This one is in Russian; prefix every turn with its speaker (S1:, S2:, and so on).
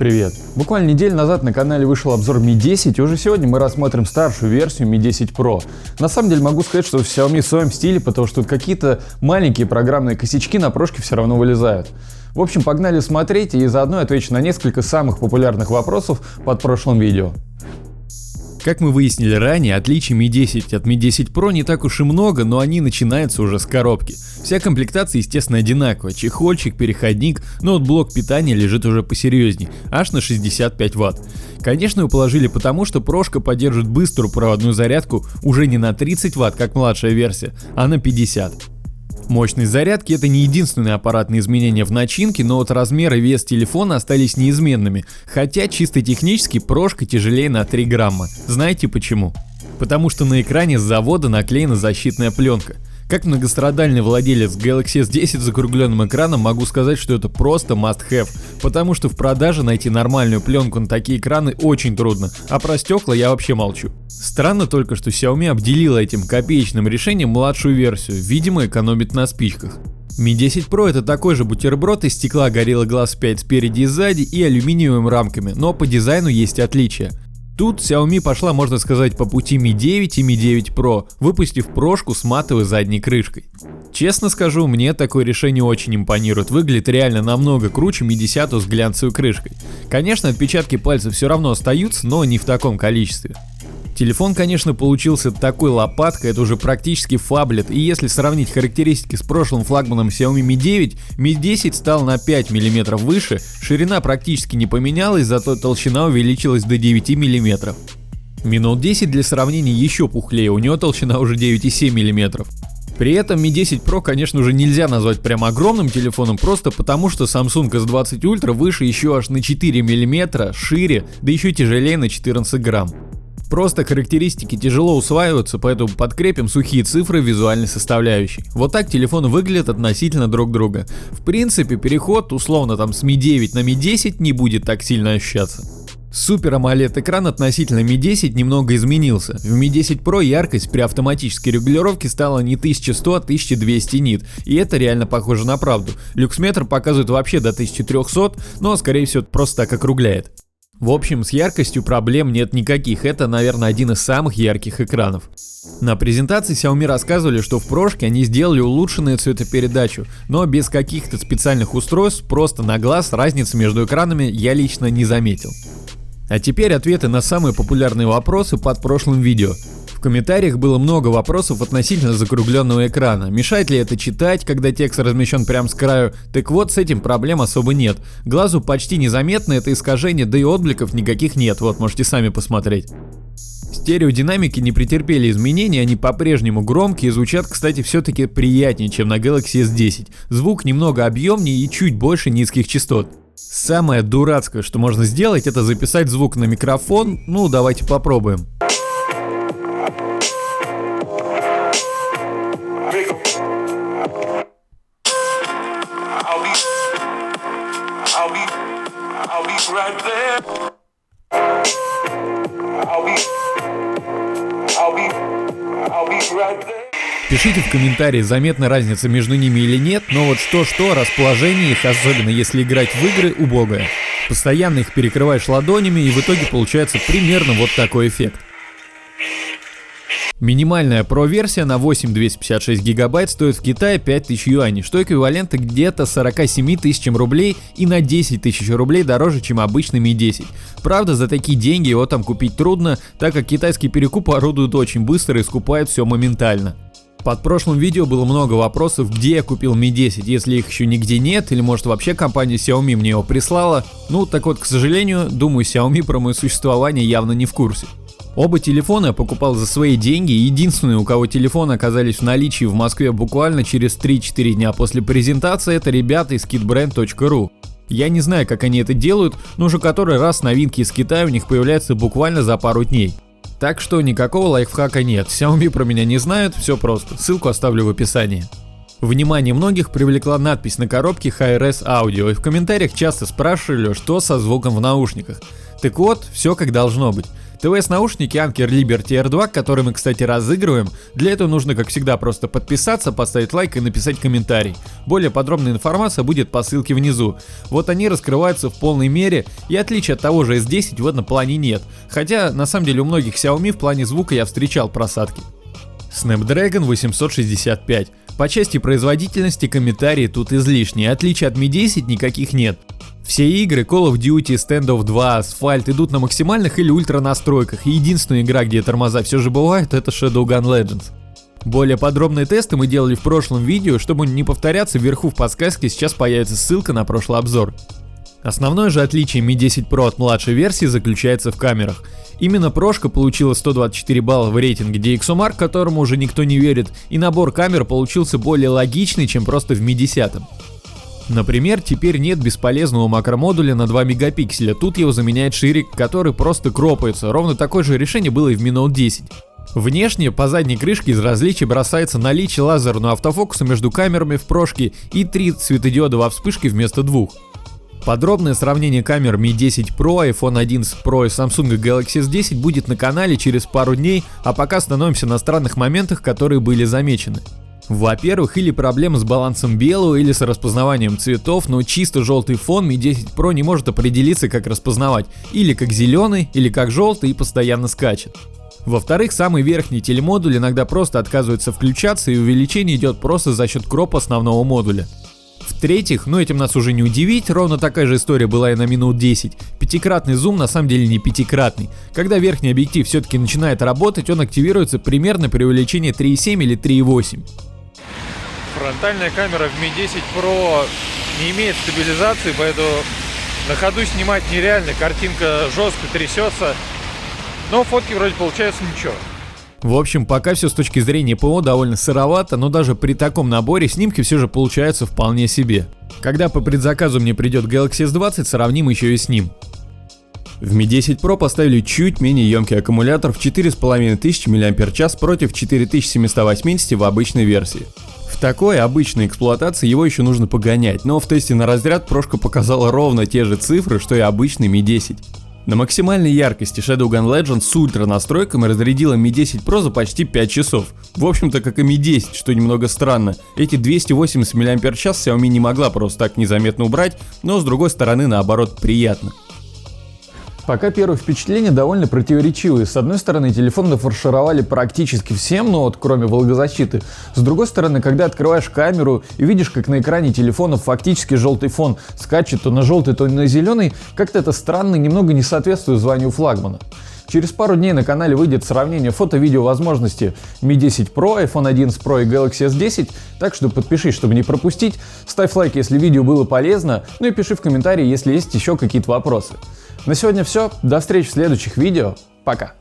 S1: Привет! Буквально неделю назад на канале вышел обзор Mi 10, и уже сегодня мы рассмотрим старшую версию Mi 10 Pro. На самом деле могу сказать, что Xiaomi в своем стиле, потому что какие-то маленькие программные косячки на прошке все равно вылезают. В общем, погнали смотреть, и заодно отвечу на несколько самых популярных вопросов под прошлым видео.
S2: Как мы выяснили ранее, отличий Mi 10 от Mi 10 Pro не так уж и много, но они начинаются уже с коробки. Вся комплектация, естественно, одинаковая: чехольчик, переходник, но вот блок питания лежит уже посерьезней, аж на 65 Вт. Конечно, его положили потому, что прошка поддерживает быструю проводную зарядку уже не на 30 Вт, как младшая версия, а на 50. Мощность зарядки — это не единственное аппаратное изменение в начинке, но вот размер и вес телефона остались неизменными, хотя чисто технически прошка тяжелее на 3 грамма. Знаете почему? Потому что на экране с завода наклеена защитная пленка. Как многострадальный владелец Galaxy S10 с закругленным экраном могу сказать, что это просто must-have, потому что в продаже найти нормальную пленку на такие экраны очень трудно, а про стекла я вообще молчу. Странно только, что Xiaomi обделила этим копеечным решением младшую версию, видимо, экономит на спичках. Mi 10 Pro — это такой же бутерброд из стекла Gorilla Glass 5 спереди и сзади и алюминиевыми рамками, но по дизайну есть отличия. Тут Xiaomi пошла, можно сказать, по пути Mi 9 и Mi 9 Pro, выпустив прошку с матовой задней крышкой. Честно скажу, мне такое решение очень импонирует, выглядит реально намного круче Mi 10 с глянцевой крышкой. Конечно, отпечатки пальцев все равно остаются, но не в таком количестве. Телефон, конечно, получился такой лопаткой, это уже практически фаблет, и если сравнить характеристики с прошлым флагманом Xiaomi Mi 9, Mi 10 стал на 5 мм выше, ширина практически не поменялась, зато толщина увеличилась до 9 мм. Mi Note 10 для сравнения еще пухлее, у него толщина уже 9,7 мм. При этом Mi 10 Pro, конечно, уже нельзя назвать прям огромным телефоном, просто потому что Samsung S20 Ultra выше еще аж на 4 мм, шире, да еще тяжелее на 14 грамм. Просто характеристики тяжело усваиваются, поэтому подкрепим сухие цифры визуальной составляющей. Вот так телефоны выглядят относительно друг друга. В принципе, переход условно там с Mi 9 на Mi 10 не будет так сильно ощущаться. Супер AMOLED экран относительно Mi 10 немного изменился. В Mi 10 Pro яркость при автоматической регулировке стала не 1100, а 1200 нит, и это реально похоже на правду. Люксметр показывает вообще до 1300, но скорее всего просто так округляет. В общем, с яркостью проблем нет никаких, это, наверное, один из самых ярких экранов. На презентации Xiaomi рассказывали, что в прошке они сделали улучшенную цветопередачу, но без каких-то специальных устройств, просто на глаз разницы между экранами я лично не заметил. А теперь ответы на самые популярные вопросы под прошлым видео. В комментариях было много вопросов относительно закругленного экрана. Мешает ли это читать, когда текст размещен прямо с краю? Так вот, с этим проблем особо нет. Глазу почти незаметно это искажение, да и отбликов никаких нет, вот можете сами посмотреть. Стереодинамики не претерпели изменений, они по-прежнему громкие и звучат, кстати, все-таки приятнее, чем на Galaxy S10. Звук немного объемнее и чуть больше низких частот. Самое дурацкое, что можно сделать, это записать звук на микрофон, ну давайте попробуем. Пишите в комментарии, заметна разница между ними или нет, но вот что-что, расположение их, особенно если играть в игры, убогое. Постоянно их перекрываешь ладонями, и в итоге получается примерно вот такой эффект. Минимальная Pro-версия на 8256 гигабайт стоит в Китае 5000 юаней, что эквивалентно где-то 47 тысячам рублей и на 10 тысяч рублей дороже, чем обычный Mi 10. Правда, за такие деньги его там купить трудно, так как китайский перекуп орудует очень быстро и скупает все моментально. Под прошлым видео было много вопросов, где я купил Mi 10, если их еще нигде нет, или может вообще компания Xiaomi мне его прислала. Ну так вот, к сожалению, думаю, Xiaomi про мое существование явно не в курсе. Оба телефона я покупал за свои деньги, и единственные, у кого телефоны оказались в наличии в Москве буквально через 3-4 дня после презентации, это ребята из kitbrand.ru. Я не знаю, как они это делают, но уже который раз новинки из Китая у них появляются буквально за пару дней. Так что никакого лайфхака нет, Xiaomi про меня не знают, все просто, ссылку оставлю в описании. Внимание многих привлекла надпись на коробке Hi-Res Audio, и в комментариях часто спрашивали, что со звуком в наушниках. Так вот, все как должно быть. ТВС-наушники Anker Liberty R2, которые мы, кстати, разыгрываем. Для этого нужно, как всегда, просто подписаться, поставить лайк и написать комментарий. Более подробная информация будет по ссылке внизу. Вот они раскрываются в полной мере, и отличия от того же S10 в этом плане нет. Хотя, на самом деле, у многих Xiaomi в плане звука я встречал просадки. Snapdragon 865. По части производительности комментарии тут излишние, отличий от Mi 10 никаких нет. Все игры Call of Duty, Standoff 2, Asphalt идут на максимальных или ультра настройках, и единственная игра, где тормоза все же бывают, это Shadowgun Legends. Более подробные тесты мы делали в прошлом видео, чтобы не повторяться, вверху в подсказке сейчас появится ссылка на прошлый обзор. Основное же отличие Mi 10 Pro от младшей версии заключается в камерах. Именно прошка получила 124 балла в рейтинге DxOMark, которому уже никто не верит, и набор камер получился более логичный, чем просто в Mi 10. Например, теперь нет бесполезного макромодуля на 2 мегапикселя, тут его заменяет ширик, который просто кропается, ровно такое же решение было и в Mi Note 10. Внешне по задней крышке из различий бросается наличие лазерного автофокуса между камерами в прошке и 3 светодиода во вспышке вместо 2. Подробное сравнение камер Mi 10 Pro, iPhone 11 Pro и Samsung Galaxy S10 будет на канале через пару дней, а пока остановимся на странных моментах, которые были замечены. Во-первых, или проблемы с балансом белого, или с распознаванием цветов, но чисто желтый фон Mi 10 Pro не может определиться, как распознавать, или как зеленый, или как желтый и постоянно скачет. Во-вторых, самый верхний телемодуль иногда просто отказывается включаться, и увеличение идет просто за счет кропа основного модуля. В-третьих, этим нас уже не удивить, ровно такая же история была и на Mi Note 10. Пятикратный зум на самом деле не пятикратный. Когда верхний объектив все-таки начинает работать, он активируется примерно при увеличении 3.7 или 3.8.
S1: Фронтальная камера в Mi 10 Pro не имеет стабилизации, поэтому на ходу снимать нереально, картинка жестко трясется, но фотки вроде получаются ничего.
S2: В общем, пока все с точки зрения ПО довольно сыровато, но даже при таком наборе снимки все же получаются вполне себе. Когда по предзаказу мне придет Galaxy S20, сравним еще и с ним. В Mi 10 Pro поставили чуть менее емкий аккумулятор в 4500 мАч против 4780 в обычной версии. В такой обычной эксплуатации его еще нужно погонять, но в тесте на разряд прошка показала ровно те же цифры, что и обычный Mi 10. На максимальной яркости Shadowgun Legends с ультра настройками разрядила Mi 10 Pro за почти 5 часов. В общем-то, как и Mi 10, что немного странно. Эти 280 мАч Xiaomi не могла просто так незаметно убрать, но с другой стороны, наоборот, приятно.
S1: Пока первые впечатления довольно противоречивые. С одной стороны, телефон нафаршировали практически всем, кроме влагозащиты. С другой стороны, когда открываешь камеру и видишь, как на экране телефона фактически желтый фон скачет то на желтый, то на зеленый, как-то это странно и немного не соответствует званию флагмана. Через пару дней на канале выйдет сравнение фото-видео возможностей Mi 10 Pro, iPhone 11 Pro и Galaxy S10, так что подпишись, чтобы не пропустить, ставь лайк, если видео было полезно, и пиши в комментарии, если есть еще какие-то вопросы. На сегодня все, до встречи в следующих видео, пока!